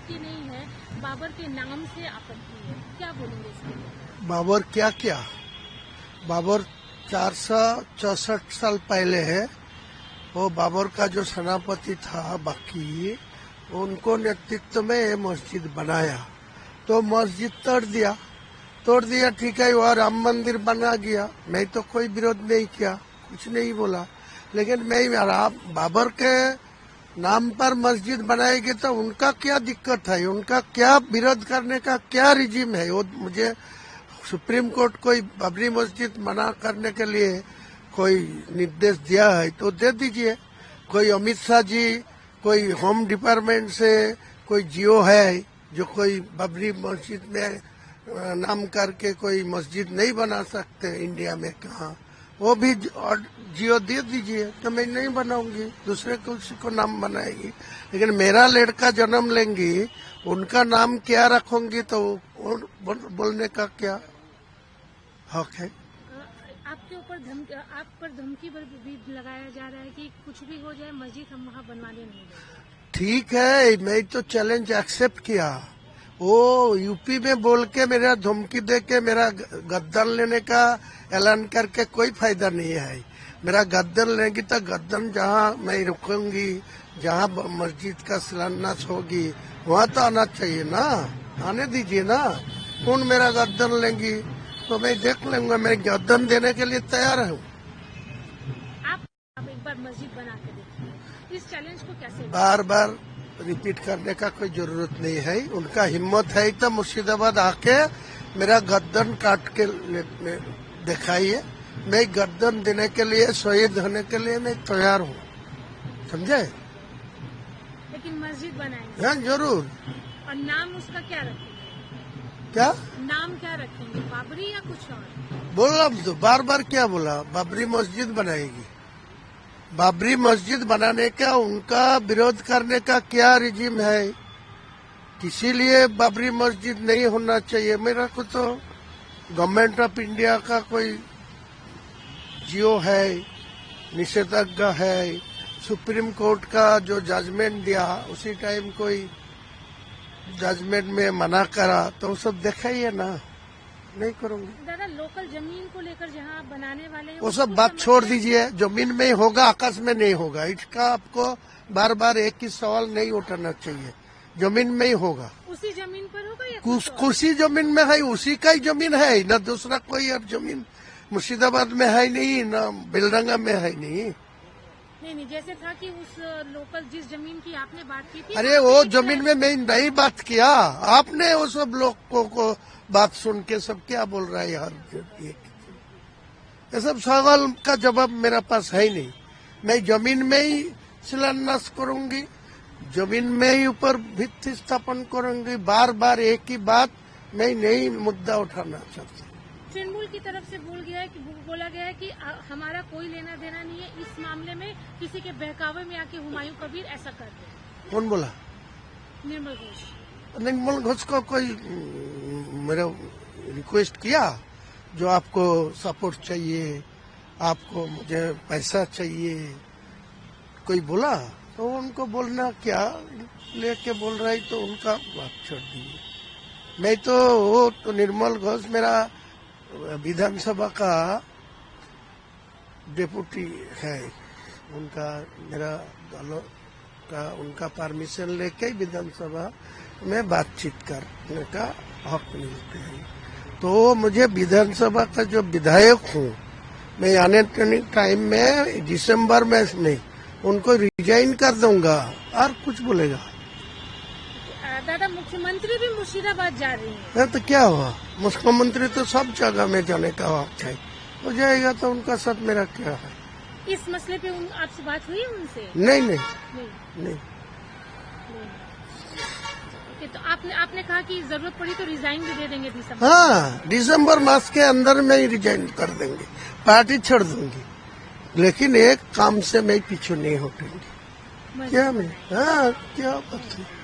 आपत्ति नहीं है, बाबर के नाम से आपत्ति है, क्या बोलेंगे इसमें? बाबर क्या क्या? बाबर 464 साल पहले है, वो बाबर का जो सेनापति था बाकी, उनको नेतृत्व में ये मस्जिद बनाया। तो मस्जिद तोड़ दिया ठीक है, वहाँ राम मंदिर बना गया। मैं तो कोई विरोध नहीं किया, कुछ नहीं बोला, लेकिन मैं बाबर के नाम पर मस्जिद बनाएगी तो उनका क्या दिक्कत है, उनका क्या विरोध करने का क्या रिजीम है? वो मुझे सुप्रीम कोर्ट कोई बाबरी मस्जिद मना करने के लिए कोई निर्देश दिया है तो दे दीजिए। कोई अमित शाह जी, कोई होम डिपार्टमेंट से कोई जियो है जो कोई बाबरी मस्जिद में नाम करके कोई मस्जिद नहीं बना सकते इंडिया में, कहाँ? वो भी जियो दे दीजिए तो मैं नहीं बनाऊंगी, दूसरे किसी को नाम बनाएगी। लेकिन मेरा लड़का जन्म लेंगी, उनका नाम क्या रखूंगी तो बोलने का क्या हक है? आपके ऊपर आप पर धमकी भी लगाया जा रहा है कि कुछ भी हो जाए मस्जिद हम वहाँ बनवाने नहीं देंगे। ठीक है, मैं तो चैलेंज एक्सेप्ट किया। वो यूपी में बोल के मेरा धमकी दे के मेरा गद्दान लेने का ऐलान करके कोई फायदा नहीं है। मेरा गद्दान लेंगी तो गद्दान जहाँ मैं रुकूंगी, जहाँ मस्जिद का शिलान्यास होगी वहाँ तो आना चाहिए ना, आने दीजिए ना। कौन मेरा गद्दान लेंगी तो मैं देख लूंगा, मैं गद्दान देने के लिए तैयार हूँ। आप एक बार मस्जिद बना के देखिए, इस चैलेंज को कैसे? बार बार रिपीट करने का कोई जरूरत नहीं है। उनका हिम्मत है तो मुर्शिदाबाद आके मेरा गर्दन काट के दिखाइए। मैं गर्दन देने के लिए, शहीद होने के लिए मैं तैयार हूँ, समझे? लेकिन मस्जिद बनाएंगे? हाँ जरूर। और नाम उसका क्या रखेंगे? क्या नाम क्या रखेंगे, बाबरी या कुछ और? बोला तो बार बार क्या बोला, बाबरी मस्जिद बनाएगी। बाबरी मस्जिद बनाने का उनका विरोध करने का क्या रिजीम है? किसी लिए बाबरी मस्जिद नहीं होना चाहिए। मेरा को तो गवर्नमेंट ऑफ इंडिया का कोई जियो है, निषेधाज्ञा है, सुप्रीम कोर्ट का जो जजमेंट दिया उसी टाइम कोई जजमेंट में मना करा तो सब दिखाइए ना, नहीं करूंगी। दादा, लोकल जमीन को लेकर जहाँ बनाने वाले हैं वो सब बात छोड़ दीजिए। जमीन में ही होगा, आकाश में नहीं होगा। इसका आपको बार बार एक ही सवाल नहीं उठाना चाहिए। जमीन में ही होगा। उसी जमीन पर होगा या कुछ जमीन में है, उसी का ही जमीन है ना, दूसरा कोई और जमीन मुर्शिदाबाद में है नहीं, ना बेलडंगा में है नहीं। नहीं, जैसे था कि उस लोकल जिस जमीन की आपने बात की थी, अरे वो जमीन में मैं नहीं बात किया, आपने वो सब लोगों को बात सुन के सब क्या बोल रहा है यार। ये सब सवाल का जवाब मेरे पास है नहीं। मैं जमीन में ही शिलान्यास करूंगी, जमीन में ही ऊपर भित्ति स्थापन करूंगी। बार बार एक ही बात मैं नहीं मुद्दा उठाना चाहता। तृणमूल की तरफ से बोला गया है कि हमारा कोई लेना देना नहीं है इस मामले में, किसी के बहकावे में आके हुमायूं कबीर ऐसा कर दे। कौन बोला? निर्मल घोष। निर्मल घोष को कोई मेरा रिक्वेस्ट किया जो आपको सपोर्ट चाहिए, आपको मुझे पैसा चाहिए, कोई बोला तो उनको बोलना क्या लेके बोल रहा है तो उनका बात छोड़ दीजिए। मैं तो वो तो निर्मल घोष मेरा विधानसभा का डिप्टी है, उनका मेरा दलों का उनका परमिशन लेके विधानसभा में बातचीत करने का हक मिलते हैं। तो मुझे विधानसभा का जो विधायक हूँ, मैं आने टाइम में दिसंबर में नहीं उनको रिजाइन कर दूंगा। और कुछ बोलेगा? दादा, मुख्यमंत्री भी मुर्शिदाबाद जा रही है तो क्या हुआ? मुख्यमंत्री तो सब जगह में जाने का हक है, हो जाएगा तो उनका साथ मेरा क्या है? इस मसले पे आपसे बात हुई उनसे? नहीं। तो आपने कहा कि जरूरत पड़ी तो रिजाइन भी दे देंगे दिसंबर? हाँ, दिसंबर मास के अंदर में ही रिजाइन कर देंगे, पार्टी छोड़ दूंगी, लेकिन एक काम से मैं पीछे नहीं हटूंगी। क्या मैं? हाँ, क्या बात है।